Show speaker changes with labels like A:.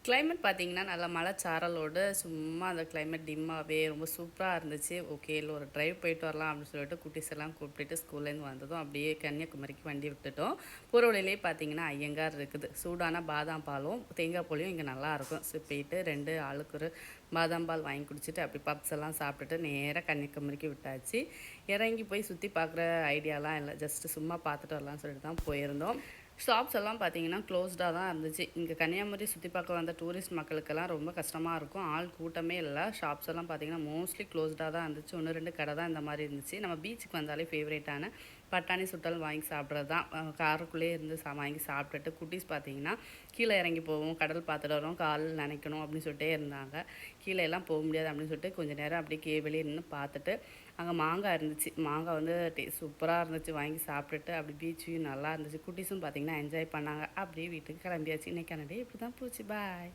A: Climate பார்த்தீங்கன்னா, நல்லா மழைச்சாரலோட சும்மா அந்த கிளைமேட் டிம்மாவே ரொம்ப சூப்பரா இருந்துச்சு. ஓகே, இல்ல ஒரு டிரைவ் போயிட்டு வரலாம் அப்படின்னு சொல்லிட்டு குட்டீஸ் எல்லாம் கூப்பிட்டுட்டு ஸ்கூல்லேருந்து வந்ததும் அப்படியே கன்னியாகுமரிக்கு வண்டி விட்டுட்டோம். போற வழியிலேயே பார்த்தீங்கன்னா, ஐயங்கார் இருக்குது. சூடான பாதாம் பாலும், தேங்காய் பாலும் இங்கே நல்லாயிருக்கும். போயிட்டு 2 ஆளுக்கு ஒரு பாதாம் பால் வாங்கி குடிச்சிட்டு, அப்படி பப்ஸ் எல்லாம் சாப்பிட்டுட்டு நேரா கன்னியாகுமரிக்கு விட்டாச்சு. இறங்கி போய் சுற்றி பார்க்குற ஐடியாலாம் இல்ல. ஜஸ்ட் சும்மா பார்த்துட்டு வரலாம்னு சொல்லிட்டு தான் போயிருந்தோம். ஷாப்ஸ் எல்லாம் பார்த்தீங்கன்னா க்ளோஸ்டாக தான் இருந்துச்சு. இங்கே கன்னியாகுமரி சுற்றி பார்க்க வந்த டூரிஸ்ட் மக்களுக்கெல்லாம் ரொம்ப கஷ்டமாக இருக்கும். ஆள் கூட்டமே இல்லை. ஷாப்ஸ் எல்லாம் பார்த்தீங்கன்னா மோஸ்ட்லி க்ளோஸ்டாக தான் இருந்துச்சு. 1, 2 கடை தான் இந்த மாதிரி இருந்துச்சு. நம்ம பீச்சுக்கு வந்தாலே ஃபேவரேட்டான பட்டாணி சுட்டல் வாங்கி சாப்பிட்றது தான். காருக்குள்ளேயே இருந்து வாங்கி சாப்பிட்டுட்டு குட்டீஸ் பார்த்தீங்கன்னா கீழே இறங்கி போவோம், கடல் பார்த்துட்டு வரோம், கால் நனைக்கணும் அப்படின்னு சொல்லிட்டே இருந்தாங்க. கீழே எல்லாம் போக முடியாது அப்படின்னு சொல்லிட்டு கொஞ்சம் நேரம் அப்படியே வெளியே நின்று பார்த்துட்டு அங்கே மாங்காய் இருந்துச்சு. மாங்காய் வந்து சூப்பராக இருந்துச்சு. வாங்கி சாப்பிட்டுட்டு அப்படி பீச் வியூ நல்லா இருந்துச்சு. குட்டீஸும் பார்த்தீங்கன்னா என்ஜாய் பண்ணாங்க. அப்படியே வீட்டுக்கு கிளம்பியாச்சு. இன்றைக்கான டே இப்படி தான் போச்சு. பாய்.